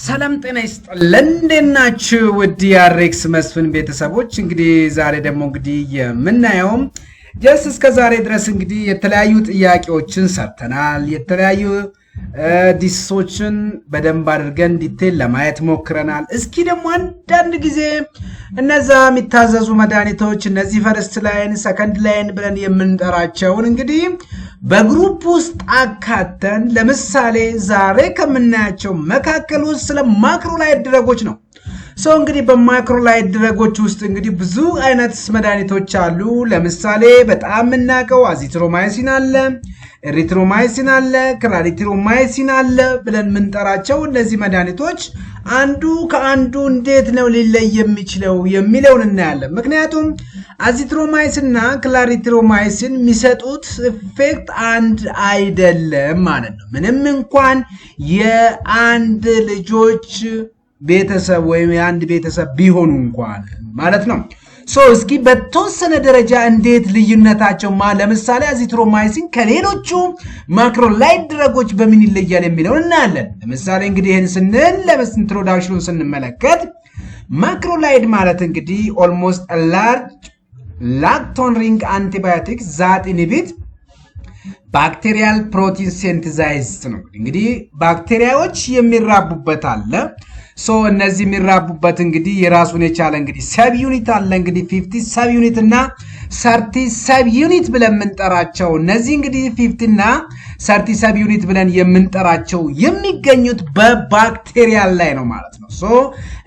ሰላም ጤና ይስጥልን እንደናችሁ ውድ የአሬክስ መስፍን ቤተሰቦች እንግዲህ ዛሬ ደግሞ እንግዲህ የምናየው ጀስት እስከ ዛሬ ድረስ እንግዲህ የተለያዩ ጥያቄዎችን ሰርተናል። የተለያዩ ዲስሶችን በደንብ አድርገን ዲቴል ለማየት ሞክረናል። እስኪ ደግሞ አንዳንድ ጊዜ እነዛ የሚታዘዙ መድኃኒቶች እነዚህ ፈርስት ላይን ሰከንድ ላይን ብለን የምንጠራቸውን እንግዲህ በግሩፕ ውስጥ አካተን ለምሳሌ ዛሬ ከምናያቸው መካከል ውስጥ ስለ ማክሮላይድ ድረጎች ነው። ሰው እንግዲህ በማክሮላይድ ድረጎች ውስጥ እንግዲህ ብዙ አይነት መድኃኒቶች አሉ። ለምሳሌ በጣም የምናውቀው አዚትሮማይሲን አለ፣ ኤሪትሮማይሲን አለ፣ ክላሪትሮማይሲን አለ ብለን የምንጠራቸው እነዚህ መድኃኒቶች አንዱ ከአንዱ እንዴት ነው ሊለይ የሚችለው የሚለውን እናያለን። ምክንያቱም አዚትሮማይሲን እና ክላሪትሮማይሲን የሚሰጡት ኢፌክት አንድ አይደለም ማለት ነው። ምንም እንኳን የአንድ ልጆች ቤተሰብ ወይም የአንድ ቤተሰብ ቢሆኑ እንኳን ማለት ነው። እስኪ በተወሰነ ደረጃ እንዴት ልዩነታቸው ለምሳሌ አዚትሮማይሲን ከሌሎቹ ማክሮላይድ ድረጎች በምን ይለያል የሚለውን እናያለን። ለምሳሌ እንግዲህ ይህን ስንል ኢንትሮዳክሽኑን ስንመለከት ማክሮላይድ ማለት እንግዲህ ኦልሞስት ላርጅ ላክቶን ሪንግ አንቲባዮቲክስ ዛት ኢንሂቢት ባክቴሪያል ፕሮቲን ሴንቲዛይዝ ነው። እንግዲህ ባክቴሪያዎች የሚራቡበት አለ። እነዚህ የሚራቡበት እንግዲህ የራሱን የቻለ እንግዲህ ሰብ ዩኒት አለ። እንግዲህ 50 ሰብ ዩኒት እና 30 ሰብ ዩኒት ብለን የምንጠራቸው እነዚህ እንግዲህ 50 እና 30 ሰብ ዩኒት ብለን የምንጠራቸው የሚገኙት በባክቴሪያል ላይ ነው ማለት ነው።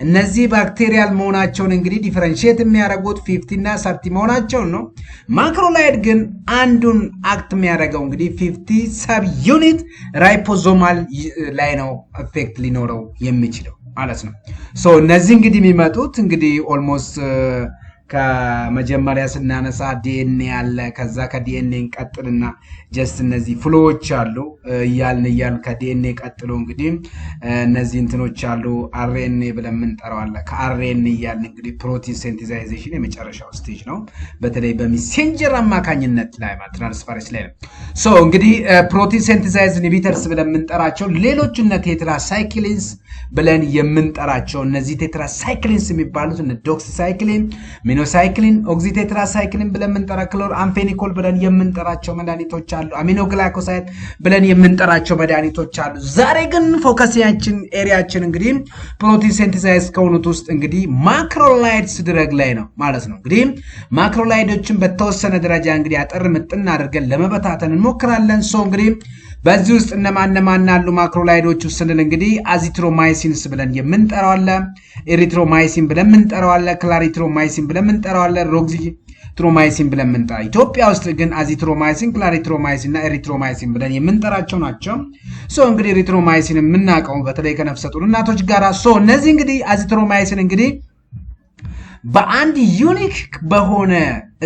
እነዚህ ባክቴሪያል መሆናቸውን እንግዲህ ዲፈረንሺየት የሚያደርጉት 50 እና 30 መሆናቸውን ነው። ማክሮላይድ ግን አንዱን አክት የሚያደርገው እንግዲህ 50 ሰብ ዩኒት ራይፖዞማል ላይ ነው ኢፌክት ሊኖረው የሚችለው ማለት ነው። እነዚህ እንግዲህ የሚመጡት እንግዲህ ኦልሞስት ከመጀመሪያ ስናነሳ ዲኤንኤ አለ። ከዛ ከዲኤንኤ እንቀጥልና ጀስት እነዚህ ፍሎዎች አሉ እያልን ከዲኤንኤ ቀጥሎ እንግዲህ እነዚህ እንትኖች አሉ አርኤንኤ ብለን የምንጠራው አለ። ከአርኤንኤ እያልን እንግዲህ ፕሮቲን ሴንቲዛይዜሽን የመጨረሻው ስቴጅ ነው። በተለይ በሜሴንጀር አማካኝነት ላይ ማለት ትራንስፈረንስ ላይ ነው። እንግዲህ ፕሮቲን ሴንቲዛይዝ ኢንሂቢተርስ ብለን የምንጠራቸው ሌሎች እነ ቴትራሳይክሊንስ ብለን የምንጠራቸው እነዚህ ቴትራሳይክሊንስ የሚባሉት እነ ዶክሲሳይክሊን፣ ሚኖሳይክሊን፣ ኦክሲቴትራሳይክሊን ብለን የምንጠራ ክሎር አምፌኒኮል ብለን የምንጠራቸው መድኃኒቶች አሉ። አሚኖግላይኮሳይድ ብለን የምንጠራቸው መድኃኒቶች አሉ። ዛሬ ግን ፎከስያችን ኤሪያችን እንግዲህ ፕሮቲን ሴንቲሳይዝ ከሆኑት ውስጥ እንግዲህ ማክሮላይድስ ድረግ ላይ ነው ማለት ነው። እንግዲህ ማክሮላይዶችን በተወሰነ ደረጃ እንግዲህ አጠር ምጥን አድርገን ለመበታተን እንሞክራለን። እንግዲህ በዚህ ውስጥ እነማን አሉ ማክሮላይዶች ውስጥ ስንል እንግዲህ አዚትሮማይሲንስ ብለን የምንጠራው አለ፣ ኤሪትሮማይሲን ብለን የምንጠራው አለ፣ ክላሪትሮማይሲን ብለን የምንጠራው አለ፣ ሮክሲትሮማይሲን ብለን የምንጠራው። ኢትዮጵያ ውስጥ ግን አዚትሮማይሲን፣ ክላሪትሮማይሲን እና ኤሪትሮማይሲን ብለን የምንጠራቸው ናቸው። እንግዲህ ኤሪትሮማይሲን የምናውቀው በተለይ ከነፍሰ ጡር እናቶች ጋር እነዚህ እንግዲህ አዚትሮማይሲን እንግዲህ በአንድ ዩኒክ በሆነ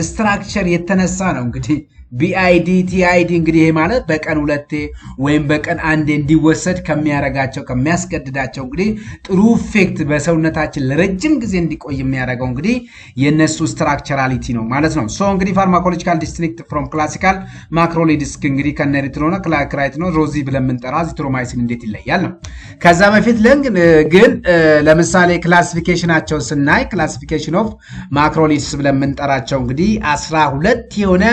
ስትራክቸር የተነሳ ነው እንግዲህ ቢአይዲ ቲአይዲ እንግዲህ ይሄ ማለት በቀን ሁለቴ ወይም በቀን አንዴ እንዲወሰድ ከሚያስገድዳቸው እንግዲህ ጥሩ ኢፌክት በሰውነታችን ለረጅም ጊዜ እንዲቆይ የሚያደርገው እንግዲህ የነሱ ስትራክቸራሊቲ ነው ማለት ነው። እንግዲህ ፋርማኮሎጂካል ዲስቲንክት ፍሮም ክላሲካል ማክሮላይድስ እንግዲህ ከነሪትሮና ክላሪትሮና ሮዚ ብለን የምንጠራ አዚትሮማይሲን እንዴት ይለያል ነው። ከዛ በፊት ግን ለምሳሌ ክላሲፊኬሽናቸው ስናይ ክላሲፊኬሽን ኦፍ ማክሮላይድስ ብለን የምንጠራቸው እንግዲህ 12 የሆነ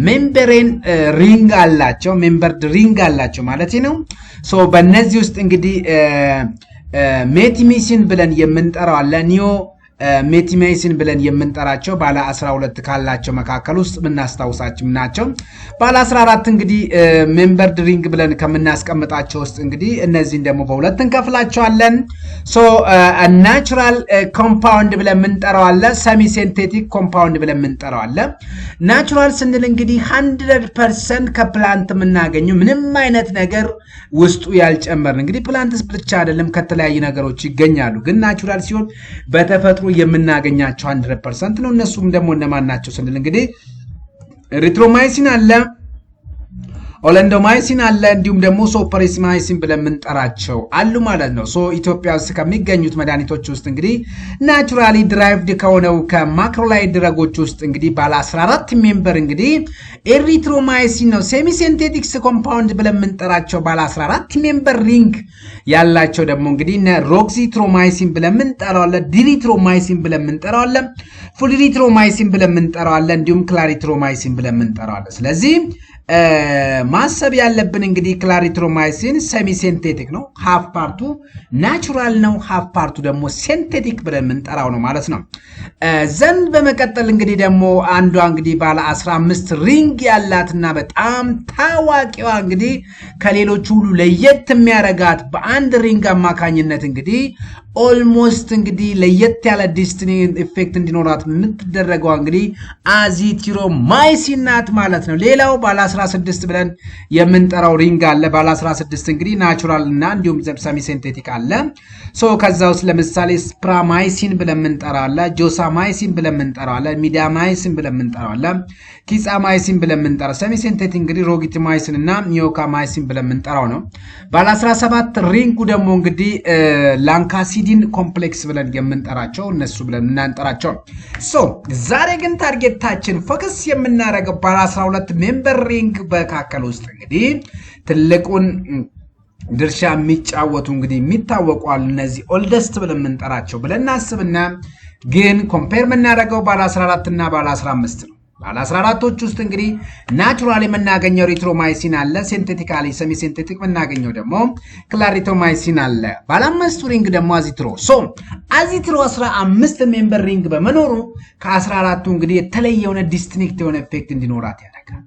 ሜምበሬን ሪንግ አላቸው፣ ሜምበርድ ሪንግ አላቸው ማለት ነው። በእነዚህ ውስጥ እንግዲህ ሜቲሚሲን ብለን የምንጠራው አለ፣ ኒዮ ሜቲሜሲን ብለን የምንጠራቸው ባለ 12 ካላቸው መካከል ውስጥ የምናስታውሳቸው ናቸው። ባለ 14 እንግዲህ ሜምበርድ ሪንግ ብለን ከምናስቀምጣቸው ውስጥ እንግዲህ እነዚህን ደግሞ በሁለት እንከፍላቸዋለን። ናቹራል ኮምፓውንድ ብለን የምንጠራው አለ፣ ሰሚ ሴንቴቲክ ኮምፓውንድ ብለን የምንጠራው አለ። ናቹራል ስንል እንግዲህ 100% ከፕላንት የምናገኘው ምንም አይነት ነገር ውስጡ ያልጨመርን እንግዲህ ፕላንትስ ብቻ አይደለም ከተለያዩ ነገሮች ይገኛሉ። ግን ናቹራል ሲሆን በተፈጥሮ የምናገኛቸው 100% ነው። እነሱም ደግሞ እነማን ናቸው ስንል እንግዲህ ኤሪትሮማይሲን አለ፣ ኦለንዶማይሲን አለ እንዲሁም ደግሞ ሶፐሪስማይሲን ብለን የምንጠራቸው አሉ ማለት ነው። ሶ ኢትዮጵያ ውስጥ ከሚገኙት መድኃኒቶች ውስጥ እንግዲህ ናቹራሊ ድራይቭድ ከሆነው ከማክሮላይድ ድረጎች ውስጥ እንግዲህ ባለ 14 ሜምበር እንግዲህ ኤሪትሮማይሲን ነው። ሴሚ ሲንቴቲክስ ኮምፓውንድ ብለን የምንጠራቸው ባለ 14 ሜምበር ሪንግ ያላቸው ደግሞ እንግዲህ ሮክሲትሮማይሲን ብለን የምንጠራው አለ፣ ዲሪትሮማይሲን ብለን የምንጠራው አለ፣ ፉልሪትሮማይሲን ብለን የምንጠራው አለ፣ እንዲሁም ክላሪትሮማይሲን ብለን የምንጠራው አለ። ስለዚህ ማሰብ ያለብን እንግዲህ ክላሪትሮማይሲን ሴሚ ሲንቴቲክ ነው፣ ሃፍ ፓርቱ ናቹራል ነው፣ ሃፍ ፓርቱ ደግሞ ሲንቴቲክ ብለን የምንጠራው ነው ማለት ነው። ዘንድ በመቀጠል እንግዲህ ደግሞ አንዷ እንግዲህ ባለ 15 ሪንግ ያላትና በጣም ታዋቂዋ እንግዲህ ከሌሎቹ ሁሉ ለየት የሚያረጋት በአንድ ሪንግ አማካኝነት እንግዲህ ኦልሞስት እንግዲህ ለየት ያለ ዲስቲኒ ኢፌክት እንዲኖራት የምትደረገው እንግዲህ አዚትሮማይሲን ናት ማለት ነው። ሌላው ባለ 16 ብለን የምንጠራው ሪንግ አለ። ባለ 16 እንግዲህ ናቹራል እና እንዲሁም ሰሚ ሲንቴቲክ አለ። ሶ ከዛ ውስጥ ለምሳሌ ስፕራማይሲን ብለን የምንጠራው አለ፣ ጆሳማይሲን ብለን የምንጠራው አለ፣ ሚዳማይሲን ብለን የምንጠራው አለ፣ ኪጻማይሲን ብለን የምንጠራው ሰሚ ሲንቴቲክ እንግዲህ ሮጊትማይሲን እና ኒዮካማይሲን ብለን የምንጠራው ነው። ባለ 17 ሪንጉ ደግሞ እንግዲህ ላንካሲዲን ኮምፕሌክስ ብለን የምንጠራቸው እነሱ ብለን እናንጠራቸው። ሶ ዛሬ ግን ታርጌታችን ፎከስ የምናደርገው ባለ 12 ሜምበር ሪንግ መካከል ውስጥ እንግዲህ ትልቁን ድርሻ የሚጫወቱ እንግዲህ የሚታወቁ አሉ። እነዚህ ኦልደስት ብለን የምንጠራቸው ብለን እናስብና ግን ኮምፔር የምናደርገው ባለ 14 እና ባለ 15 ነው። ባለ 14ቶች ውስጥ እንግዲህ ናቹራሊ የምናገኘው ኤሪትሮማይሲን አለ፣ ሲንቴቲካሊ ሰሚ ሲንቴቲክ የምናገኘው ደግሞ ክላሪቶማይሲን አለ። ባለ 5ቱ ሪንግ ደግሞ አዚትሮ። ሶ አዚትሮ 15 ሜምበር ሪንግ በመኖሩ ከ14ቱ እንግዲህ የተለየ የሆነ ዲስቲንክት የሆነ ኢፌክት እንዲኖራት ያደርጋል።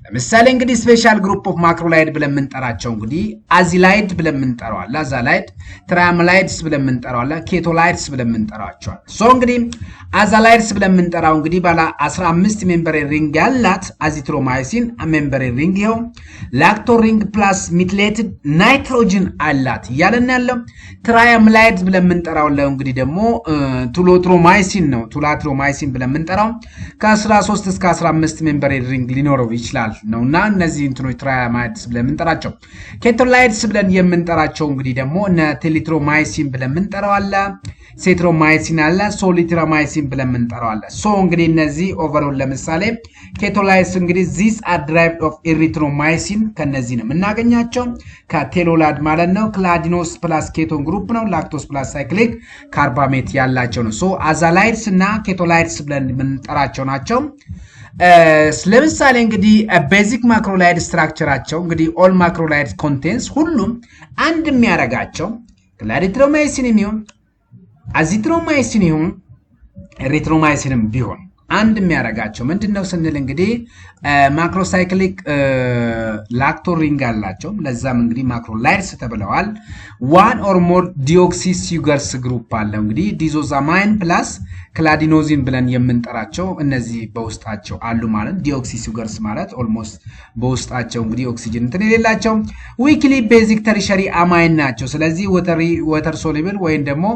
ለምሳሌ እንግዲህ ስፔሻል ግሩፕ ኦፍ ማክሮላይድ ብለን የምንጠራቸው እንግዲህ አዚላይድ ብለን የምንጠራው አለ፣ አዛላይድ፣ ትራያምላይድስ ብለን የምንጠራው አለ፣ ኬቶላይድስ ብለን የምንጠራቸው አለ። ሶ እንግዲህ አዛላይድስ ብለን የምንጠራው እንግዲህ ባለ 15 ሜምበር ሪንግ ያላት አዚትሮማይሲን ሜምበር ሪንግ ይኸው ላክቶ ሪንግ ፕላስ ሚትሌትድ ናይትሮጅን አላት እያለን ያለው። ትራያምላይድ ብለን የምንጠራው እንግዲህ ደግሞ ቱሎትሮማይሲን ነው፣ ቱላትሮማይሲን ብለን የምንጠራው ከ13 እስከ 15 ሜምበር ሪንግ ሊኖረው ይችላል ነውና እነዚህ እንትኖች ትራያማይድስ ብለን የምንጠራቸው። ኬቶላይድስ ብለን የምንጠራቸው እንግዲህ ደግሞ እነ ቴሊትሮማይሲን ብለን የምንጠራው አለ፣ ሴትሮማይሲን አለ፣ ሶሊትሮማይሲን ብለን የምንጠራው አለ። ሶ እንግዲህ እነዚህ ኦቨርኦል ለምሳሌ ኬቶላይድስ እንግዲህ ዚስ አር ድራይቭድ ኦፍ ኤሪትሮማይሲን ከነዚህ ነው የምናገኛቸው ከቴሎላድ ማለት ነው። ክላዲኖስ ፕላስ ኬቶን ግሩፕ ነው፣ ላክቶስ ፕላስ ሳይክሊክ ካርባሜት ያላቸው ነው። ሶ አዛላይድስ እና ኬቶላይድስ ብለን የምንጠራቸው ናቸው። ለምሳሌ እንግዲህ ቤዚክ ማክሮላይድ ስትራክቸራቸው እንግዲህ ኦል ማክሮላይድ ኮንቴንስ ሁሉም አንድ የሚያረጋቸው ክላሪትሮማይሲን ይሁን አዚትሮማይሲን ይሁን ኤሪትሮማይሲንም ቢሆን አንድ የሚያረጋቸው ምንድነው ስንል እንግዲህ ማክሮሳይክሊክ ላክቶ ሪንግ አላቸው። ለዛም እንግዲህ ማክሮላይድስ ተብለዋል። ዋን ኦር ሞር ዲኦክሲ ሱገርስ ግሩፕ አለው እንግዲህ ዲዞዛማይን ፕላስ ክላዲኖዚን ብለን የምንጠራቸው እነዚህ በውስጣቸው አሉ ማለት ዲኦክሲ ሱገርስ ማለት ኦልሞስት በውስጣቸው እንግዲህ ኦክሲጅን እንትን የሌላቸው ዊክሊ ቤዚክ ተሪሸሪ አማይን ናቸው። ስለዚህ ወተር ሶሉብል ወይም ደግሞ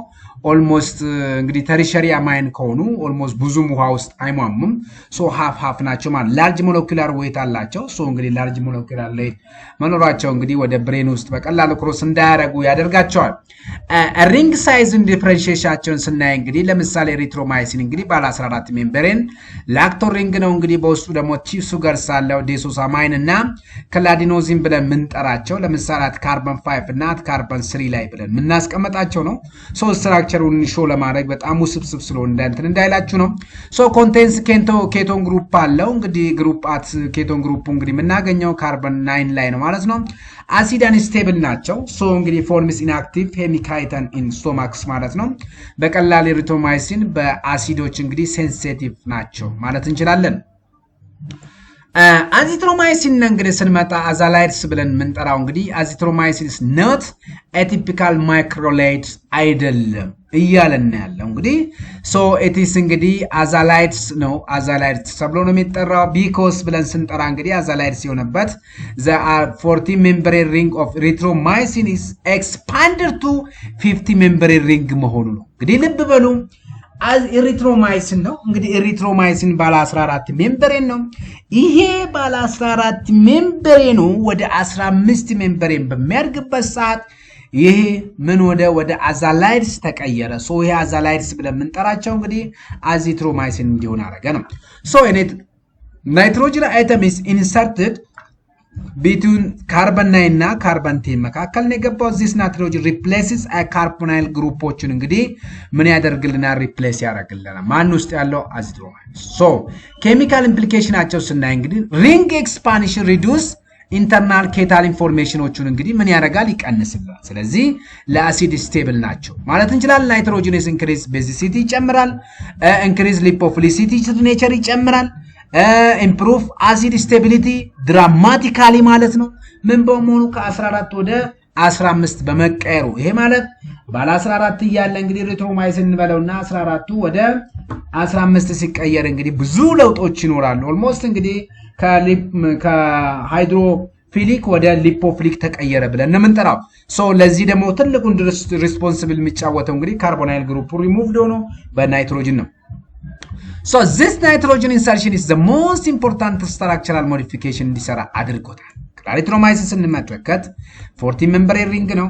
ኦልሞስት እንግዲህ ተሪሸሪ አማይን ከሆኑ ኦልሞስት ብዙም ውሃ ውስጥ አይሟሙም። ሶ ሃፍ ሃፍ ናቸው ማለት ላርጅ ሞለኪላር ዌት አላቸው። ሶ እንግዲህ ላርጅ ሞለኪላር ዌት መኖራቸው እንግዲህ ወደ ብሬን ውስጥ በቀላሉ ክሮስ እንዳያደርጉ ያደርጋቸዋል። ሪንግ ሳይዝን ዲፍረንሺዬሽናቸውን ስናይ እንግዲህ ለምሳሌ ኤሪትሮማይሲን እንግዲህ ባለ 14 ሜምበሬን ላክቶ ሪንግ ነው። እንግዲህ በውስጡ ደግሞ ቺፍ ሱገርስ አለው ዴሶሳማይን እና ክላዲኖዚን ብለን የምንጠራቸው ለምሳሌ ካርበን 5 እና ካርበን 3 ላይ ብለን የምናስቀምጣቸው ነው። ሶ ስትራክቸሩን ሾው ለማድረግ በጣም ውስብስብ ስለሆነ እንትን እንዳይላችሁ ነው። ሶ ኮንቴንስ ኬቶን ግሩፕ አለው እንግዲህ ግሩፕ አት ኬቶን ግሩፕ እንግዲህ የምናገኘው ካርበን 9 ላይ ነው ማለት ነው። አሲድ አንስቴብል ናቸው። ሶ እንግዲህ ፎርምስ ኢንአክቲቭ ሄሚካይተን ኢን ስቶማክስ ማለት ነው። በቀላል ኤሪትሮማይሲን በአሲዶች እንግዲህ ሴንሲቲቭ ናቸው ማለት እንችላለን። አዚትሮማይሲን እንግዲህ ስንመጣ አዛላይድስ ብለን የምንጠራው እንግዲህ አዚትሮማይሲን is not atypical macrolide አይደለም እያለን ያለው እንግዲህ ሶ ኢትስ እንግዲህ አዛላይድስ ነው። አዛላይድስ ተብሎ ነው የሚጠራው ቢኮዝ ብለን ስንጠራ እንግዲህ አዛላይድስ የሆነበት the 40 membrane ring of erythromycin is expanded to 50 membrane ring መሆኑ ነው። እንግዲህ ልብ በሉ ኤሪትሮማይሲን ነው። እንግዲህ ኤሪትሮማይሲን ባለ 14 ሜምብሬን ነው። ይሄ ባለ 14 ሜምብሬኑ ወደ 15 ሜምብሬን በሚያድግበት ሰዓት ይሄ ምን ወደ አዛላይድስ ተቀየረ። ሶ ይሄ አዛላይድስ ብለን የምንጠራቸው እንግዲህ አዚትሮማይሲን እንዲሆን አደረገ ነው። ሶ ናይትሮጅን አተም ኢዝ ኢንሰርትድ ቢትዊን ካርበን 9 እና ካርበን 10 መካከል ነው የገባው። ዚስ ናይትሮጅን ሪፕሌስስ ካርቦናይል ግሩፖችን እንግዲህ ምን ያደርግልናል? ሪፕሌስ ያደርግልናል። ማን ውስጥ ያለው? አዚትሮማይሲን። ሶ ኬሚካል ኢምፕሊኬሽናቸው ስናይ እንግዲህ ሪንግ ኤክስፓንሽን ሪዱስ ኢንተርናል ኬታል ኢንፎርሜሽኖቹን እንግዲህ ምን ያደርጋል? ይቀንስልናል። ስለዚህ ለአሲድ ስቴብል ናቸው ማለት እንችላለን። ናይትሮጂነስ ኢንክሪዝ ቤዚሲቲ ይጨምራል። ኢንክሪዝ ሊፖፊሊሲቲ ኔቸር ይጨምራል። ኢምፕሩቭ አሲድ ስቴቢሊቲ ድራማቲካሊ ማለት ነው። ምን በመሆኑ ከ14 ወደ 15 በመቀየሩ ይሄ ማለት ባለ 14 እያለ እንግዲህ ኤሪትሮማይሲን እንበለውና 14ቱ ወደ 15 ሲቀየር እንግዲህ ብዙ ለውጦች ይኖራሉ። ኦልሞስት እንግዲህ ከሃይድሮፊሊክ ወደ ሊፖፊሊክ ተቀየረ ብለን ነው የምንጠራው። ሶ ለዚህ ደግሞ ትልቁን ሪስፖንሲብል የሚጫወተው እንግዲህ ካርቦናይል ግሩፕ ሪሙቭድ ሆኖ በናይትሮጅን ነው። So this nitrogen insertion is the most important structural modification እንዲሰራ አድርጎታል። ኤሪትሮማይሲን ስንመለከት 14 ሜምብሬን ሪንግ ነው።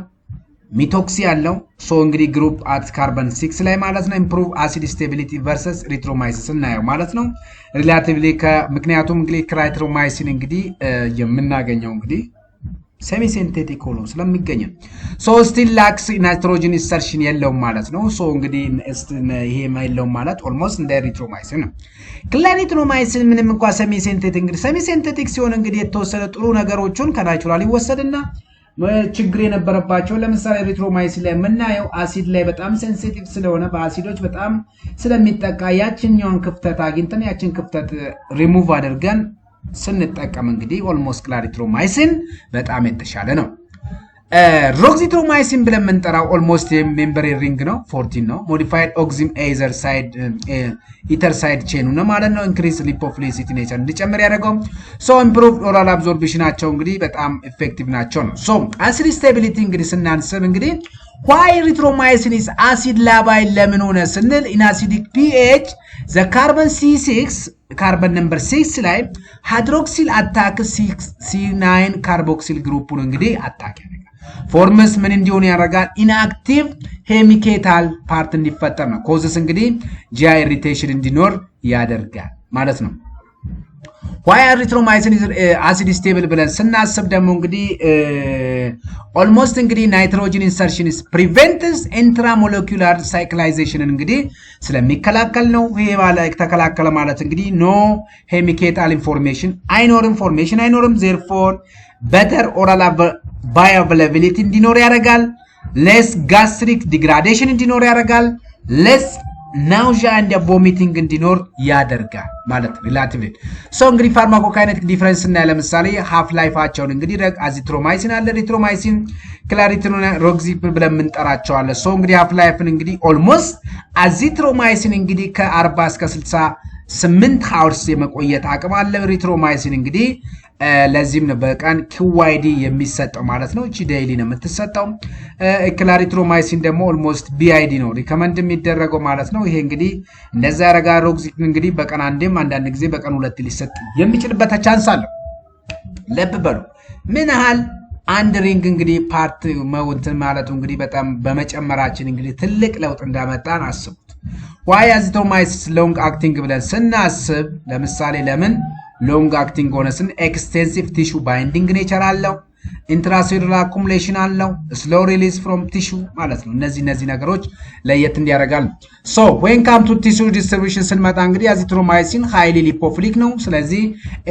ሚቶክሲ ያለው ሶ እንግዲህ ግሩፕ አት ካርበን 6 ላይ ማለት ነው። ኢምፕሩቭ አሲድ ስቴቢሊቲ ቨርሰስ ኤሪትሮማይሲን ስናየው ማለት ነው ሪላቲቭሊ ምክንያቱም እንግዲህ ኤሪትሮማይሲን እንግዲህ የምናገኘው እንግዲህ ሴሚ ሲንቴቲክ ሆኖ ስለሚገኝ ሶ ስቲል ላክስ ናይትሮጅን ኢንሰርሽን የለውም ማለት ነው። ሶ እንግዲህ ይሄ የለውም ማለት ኦልሞስት እንደ ኤሪትሮማይሲን ነው። ክላሪትሮማይሲን ምንም እንኳን ሴሚ ሲንቴቲክ እንግዲህ ሴሚ ሲንቴቲክ ሲሆን እንግዲህ የተወሰነ ጥሩ ነገሮችን ከናቹራል ይወሰድና ችግር የነበረባቸው ለምሳሌ ኤሪትሮማይሲን ላይ የምናየው አሲድ ላይ በጣም ሴንሲቲቭ ስለሆነ በአሲዶች በጣም ስለሚጠቃ ያችኛውን ክፍተት አግኝተን ያችን ክፍተት ሪሙቭ አድርገን ስንጠቀም እንግዲህ ኦልሞስት ኤሪትሮማይሲን በጣም የተሻለ ነው። ሮግዚትሮማይሲን ብለን የምንጠራው ኦልሞስት ሜምብሬን ሪንግ ነው 14 ነው። ሞዲፋይድ ኦግዚም ኢተር ሳይድ ቼኑ ነው ማለት ነው። ኢንክሪዝ ሊፖፊሊሲቲ ኔቸር እንዲጨምር ያደርገው። ሶ ኢምፕሩቭ ኦራል አብዞርፕሽናቸው እንግዲህ በጣም ኢፌክቲቭ ናቸው ነው። ሶ አሲድ ስቴቢሊቲ እንግዲህ ስናንስብ እንግዲህ why erythromycin is acid labile ለምን ሆነ ስንል in acidic pH the carbon C6 ካርበን ነምበር 6 ላይ ሃይድሮክሲል አታክ C9 ካርቦክሲል ግሩፑን እንግዲህ አታክ ያደርጋል። ፎርምስ ምን እንዲሆን ያደርጋል? ኢንአክቲቭ ሄሚኬታል ፓርት እንዲፈጠር ነው። ኮዝስ እንግዲህ ጂአይ ኢሪቴሽን እንዲኖር ያደርጋል ማለት ነው። why erythromycin is acid stable ብለን ስናስብ ደግሞ እንግዲህ ኦልሞስት እንግዲህ ናይትሮጅን ኢንሰርሽን is prevents intramolecular cyclization እንግዲህ ስለሚከላከል ነው። ይሄ ማለት ተከላከለ ማለት እንግዲህ no hemical information አይኖርም therefore better oral bioavailability እንዲኖር ያደርጋል። less gastric degradation እንዲኖር ያደርጋል። less ናውዣ እንደ ቮሚቲንግ እንዲኖር ያደርጋል ማለት ሪላቲቭሊ። ሶ እንግዲህ ፋርማኮካይኔቲክ ዲፈረንስ እና ለምሳሌ ሃፍ ላይፋቸውን እንግዲህ አዚትሮማይሲን አለ፣ ኤሪትሮማይሲን፣ ክላሪቲኖና ሮግዚፕ ብለን የምንጠራቸዋለን። ሶ እንግዲህ ሃፍ ላይፍን እንግዲህ ኦልሞስት አዚትሮማይሲን እንግዲህ ከ40 እስከ 68 ሃውርስ የመቆየት አቅም አለ። ኤሪትሮማይሲን እንግዲህ ለዚህም ነው በቀን ኪዋይዲ የሚሰጠው ማለት ነው። እቺ ዴይሊ ነው የምትሰጠው። ክላሪትሮማይሲን ደግሞ ኦልሞስት ቢአይዲ ነው ሪከመንድ የሚደረገው ማለት ነው። ይሄ እንግዲህ እንደዛ ያረጋ ሮግዚክ እንግዲህ በቀን አንዴም አንዳንድ ጊዜ በቀን 2 ሊሰጥ የሚችልበት ቻንስ አለው። ለብ በሉ ምን ያህል አንድ ሪንግ እንግዲህ ፓርት መውንትን ማለቱ እንግዲህ በጣም በመጨመራችን እንግዲህ ትልቅ ለውጥ እንዳመጣን አስቡት። ዋይ አዚትሮማይሲን ሎንግ አክቲንግ ብለን ስናስብ ለምሳሌ ለምን ሎንግ አክቲንግ ሆነ ስን ኤክስቴንሲቭ ቲሹ ባይንዲንግ ኔቸር አለው፣ ኢንትራሴሉላር አኩሙሌሽን አለው፣ ስሎ ሪሊዝ ፍሮም ቲሹ ማለት ነው። እነዚህ ነገሮች ለየት እንዲያደርጋል። ሶ ዌን ካም ቱ ቲሹ ዲስትሪቢዩሽን ስንመጣ እንግዲህ አዚትሮማይሲን ሃይሊ ሊፖፊሊክ ነው። ስለዚህ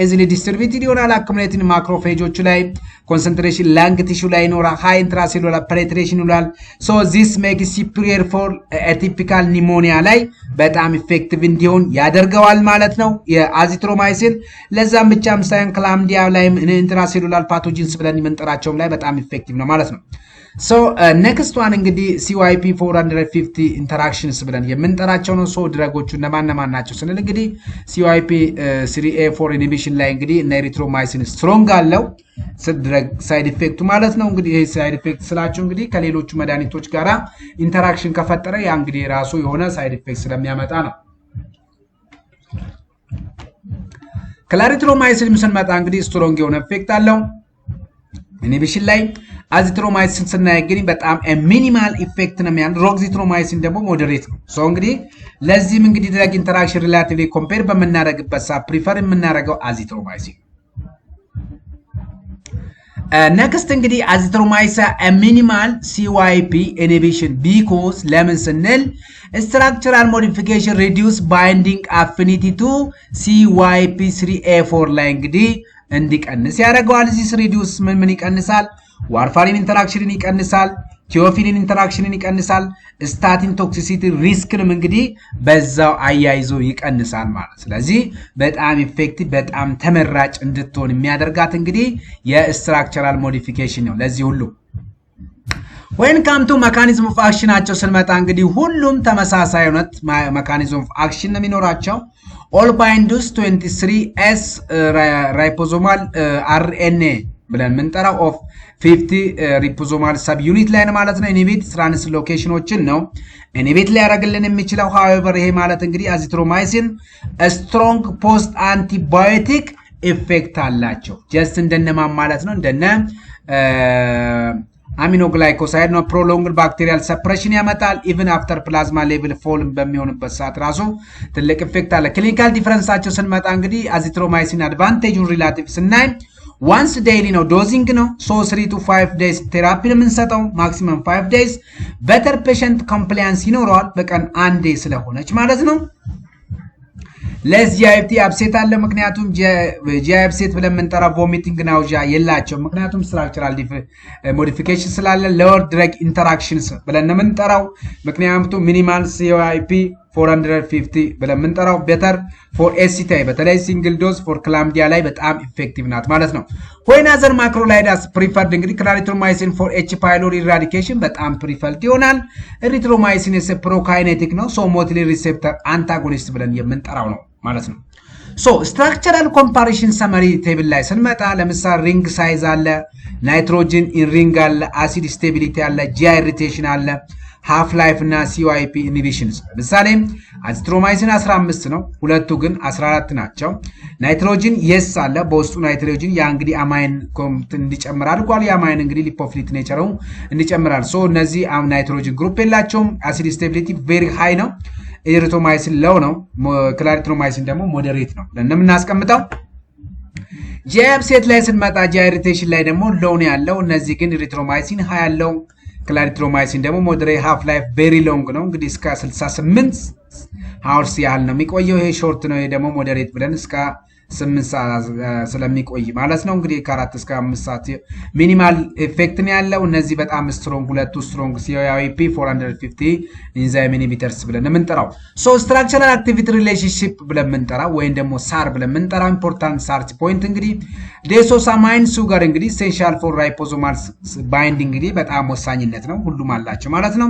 ኢዚሊ ዲስትሪቢዩትድ ይሆናል። አኩሙሌቲንግ ማክሮፌጆቹ ላይ ኮንሰንትሬሽን ላንግ ቲሹ ላይ ይኖራል። ሃይ ኢንትራሴሉላር ፔኔትሬሽን ይኖራል። ሶ ዚስ ሜክስ ሱፒሪየር ፎር አቲፒካል ኒሞኒያ ላይ በጣም ኢፌክቲቭ እንዲሆን ያደርገዋል ማለት ነው የአዚትሮማይሲን። ለዛም ብቻም ሳይሆን ክላምዲያ ላይ ኢንትራሴሉላር ፓቶጂንስ ብለን የምንጠራቸውም ላይ በጣም ኢፌክቲቭ ነው ማለት ነው። ሶ ኔክስት ዋን እንግዲህ CYP 450 ኢንተራክሽንስ ብለን የምንጠራቸው ነው። ሶ ድረጎቹ እነማን ናቸው ስንል እንግዲህ CYP 3A4 ኢንሂቢሽን ላይ እንግዲህ እና ኤሪትሮማይሲን ስትሮንግ አለው ድረግ ሳይድ ኢፌክቱ ማለት ነው። እንግዲህ ይሄ ሳይድ ኢፌክት ስላችሁ እንግዲህ ከሌሎቹ መድኃኒቶች ጋራ ኢንተራክሽን ከፈጠረ ያ እንግዲህ ራሱ የሆነ ሳይድ ኢፌክት ስለሚያመጣ ነው። ክላሪትሮማይሲን ስንመጣ እንግዲህ ስትሮንግ የሆነ ኢፌክት አለው ኢንሂቢሽን ላይ። አዚትሮማይሲን ስናይ እንግዲህ በጣም ሚኒማል ኢፌክት ነው የሚያል። ሮግዚትሮማይሲን ደግሞ ሞዴሬት ነው። ሶ እንግዲህ ለዚህም እንግዲህ ድረግ ኢንተራክሽን ሪላቲቭሊ ኮምፔር በመናደርግበት ሰዓት ፕሪፈር የምናደርገው አዚትሮማይሲን። ኔክስት እንግዲህ አዚትሮማይሲን ሚኒማል CYP ኢንሂቢሽን ቢኮዝ ለምን ስንል ስትራክቸራል ሞዲፊኬሽን ሪዲዩስ ባይንዲንግ አፊኒቲ ቱ CYP 3A4 ላይ እንግዲህ እንዲቀንስ ያደርገዋል። እዚህ ሪዲዩስ ምን ይቀንሳል? ዋርፋሪን ኢንተራክሽንን ይቀንሳል፣ ቲዮፊሊን ኢንተራክሽንን ይቀንሳል፣ ስታቲን ቶክሲሲቲ ሪስክንም እንግዲህ በዛው አያይዞ ይቀንሳል ማለት። ስለዚህ በጣም ኢፌክቲቭ በጣም ተመራጭ እንድትሆን የሚያደርጋት እንግዲህ የስትራክቸራል ሞዲፊኬሽን ነው። ለዚህ ሁሉ when come to mechanism of action ናቸው ስንመጣ እንግዲህ ሁሉም ተመሳሳይ ሆነት mechanism of action ነው የሚኖራቸው። all binds 23S ribosomal RNA ብለን ምንጠራው of 50 ribosomal subunit ላይ ነው ማለት ነው። ኢንሂቢት ትራንስሎኬሽኖችን ነው ኢንሂቢት ሊያደርግልን የሚችለው። however ይሄ ማለት እንግዲህ አዚትሮማይሲን strong post antibiotic effect አላቸው። just እንደነማ ማለት ነው እንደነ አሚኖግላይኮሳይድ ነው። ፕሮሎንግድ ባክቴሪያል ሰፕሬሽን ያመጣል። ኢቭን አፍተር ፕላዝማ ሌቭል ፎል በሚሆንበት ሰዓት ራሱ ትልቅ ኢፌክት አለ። ክሊኒካል ዲፈረንሳቸው ስንመጣ እንግዲህ አዚትሮማይሲን አድቫንቴጁን ሪላቲቭ ስናይ ዋንስ ዴይሊ ነው ዶዚንግ ነው። ሶ 3 to 5 days ቴራፒ ነው የምንሰጠው ማክሲመም 5 days። በተር ፔሸንት ኮምፕላያንስ ይኖረዋል በቀን አንዴ ስለሆነች ማለት ነው። ለስ ጂአይኤፍቲ አፕሴት አለ። ምክንያቱም ጂአይ አፕሴት ብለን የምንጠራው ቮሚቲንግ ናውዣ የላቸው። ምክንያቱም ስትራክቸራል ሞዲፊኬሽን ስላለ ሎወር ድረግ ኢንተራክሽንስ ብለን የምንጠራው። ምክንያቱም ሚኒማል CYP 450 ብለን የምንጠራው ቤተር ፎር ኤሲታይ በተለይ ሲንግል ዶዝ ፎር ክላምዲያ ላይ በጣም ኢፌክቲቭ ናት ማለት ነው። when other macrolides preferred እንግዲህ ክላሪትሮማይሲን ፎር H pylori eradication በጣም ፕሪፈርድ ይሆናል። ኤሪትሮማይሲን ፕሮካይኔቲክ ነው። ሶ ሞቲሊ ሪሴፕተር አንታጎኒስት ብለን የምንጠራው ነው ማለት ነው። ሶ ስትራክቸራል ኮምፓሪሽን ሰመሪ ቴብል ላይ ስንመጣ ለምሳሌ ሪንግ ሳይዝ አለ፣ ናይትሮጅን ኢን ሪንግ አለ፣ አሲድ ስቴቢሊቲ አለ፣ ጂአይ ኢሪቴሽን አለ፣ ሃፍ ላይፍ እና CYP ኢንሂቢሽንስ። ለምሳሌ አዚትሮማይሲን 15 ነው፣ ሁለቱ ግን 14 ናቸው። ናይትሮጅን የስ አለ በውስጡ ናይትሮጅን ያ እንግዲህ አማይን እንዲጨምር አድርጓል። የአማይን እንግዲህ ሊፖፊሊት ኔቸሩ እንዲጨምራል። ሶ እነዚህ ናይትሮጅን ግሩፕ የላቸውም። አሲድ ስቴቢሊቲ ቬሪ ሃይ ነው። ኤሪትሮማይሲን ለው ነው። ክላሪትሮማይሲን ደግሞ ሞዴሬት ነው ብለን የምናስቀምጠው። ጂአይ አፕሴት ላይ ስንመጣ ጂአይ ኢሪቴሽን ላይ ደግሞ ሎው ነው ያለው። እነዚህ ግን ኤሪትሮማይሲን ሃይ ያለው፣ ክላሪትሮማይሲን ደግሞ ሞዴሬት ሃፍ ላይፍ ቬሪ ሎንግ ነው። እንግዲህ እስከ 68 ሃውርስ ያህል ነው የሚቆየው። ይሄ ሾርት ነው። ይሄ ደግሞ ሞዴሬት ብለን እስከ 8 ሰዓት ስለሚቆይ ማለት ነው። እንግዲህ ከ4 እስከ 5 ሰዓት ሚኒማል ኢፌክት ነው ያለው። እነዚህ በጣም ስትሮንግ ሁለቱ ስትሮንግ CYP 450 ኢንዛይም ኢንሂቢተርስ ብለን የምንጠራው። ሶ ስትራክቸራል አክቲቪቲ ሪሌሽንሺፕ ብለን የምንጠራው ወይም ደግሞ ሳር ብለን የምንጠራው ኢምፖርታንት ሳርች ፖይንት እንግዲህ ዴሶሳማይን ሱጋር እንግዲህ ኢሴንሻል ፎር ራይፖሶማል ባይንዲንግ እንግዲህ በጣም ወሳኝነት ነው። ሁሉም አላቸው ማለት ነው።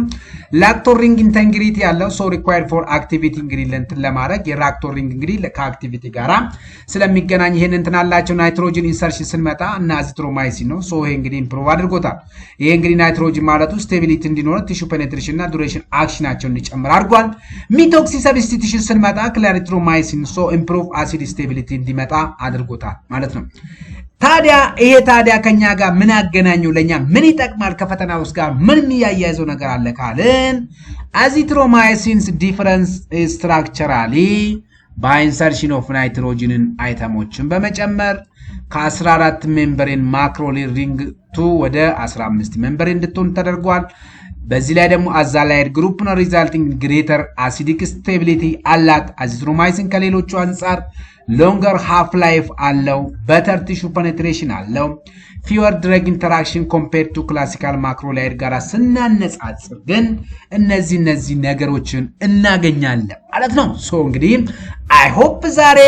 ላክቶሪንግ ኢንቴግሪቲ ያለው ሶ ሪኳየርድ ፎር አክቲቪቲ እንግዲህ ለእንትን ለማድረግ የላክቶሪንግ እንግዲህ ከአክቲቪቲ ጋራ ስለሚገናኝ ይሄን እንትን አላቸው። ናይትሮጅን ኢንሰርሽን ስንመጣ እና አዚትሮማይሲን ነው። ሶ ይሄ እንግዲህ ኢምፕሩቭ አድርጎታል። ይሄ እንግዲህ ናይትሮጅን ማለቱ ስቴቢሊቲ እንዲኖር ቲሹ ፔኔትሬሽን እና ዱሬሽን አክሽናቸው እንዲጨምር አድርጓል። ሚቶክሲ ሰብስቲቱሽን ስንመጣ ክላሪትሮማይሲን ሶ ኢምፕሩቭ አሲድ ስቴቢሊቲ እንዲመጣ አድርጎታል ማለት ነው። ታዲያ ከኛ ጋር ምን አገናኘው? ለኛ ምን ይጠቅማል? ከፈተና ውስጥ ጋር ምን የሚያያይዘው ነገር አለ ካልን አዚትሮማይሲንስ ዲፈረንስ ስትራክቸራሊ በኢንሰርሽን ኦፍ ናይትሮጅንን አይተሞችን በመጨመር ከ14 ሜምብሬን ማክሮሊን ሪንግ 2 ወደ 15 ሜምብሬን እንድትሆን ተደርጓል። በዚህ ላይ ደግሞ አዛላይድ ግሩፕ ነው ሪዛልቲንግ ግሬተር አሲዲክ ስቴቢሊቲ አላት። አዚትሮማይሲን ከሌሎቹ አንጻር ሎንገር ሃፍ ላይፍ አለው፣ በተር ቲሹ ፔኔትሬሽን አለው፣ fewer drug interaction compared to classical macrolide ጋር ስናነጻጽር ግን እነዚህ ነገሮችን እናገኛለን ማለት ነው ሶ እንግዲህ I hope ዛሬ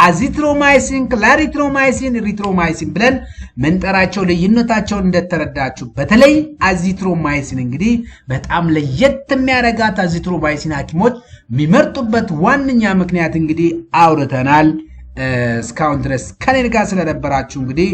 azithromycin clarithromycin erythromycin ብለን መንጠራቸው ለይነታቸውን እንደተረዳችሁ በተለይ azithromycin እንግዲህ በጣም ለየት የሚያረጋት azithromycin ሐኪሞች የሚመርጡበት ዋንኛ ምክንያት እንግዲህ አውርተናል እስካሁን ድረስ ከኔ ጋር ስለነበራችሁ እንግዲህ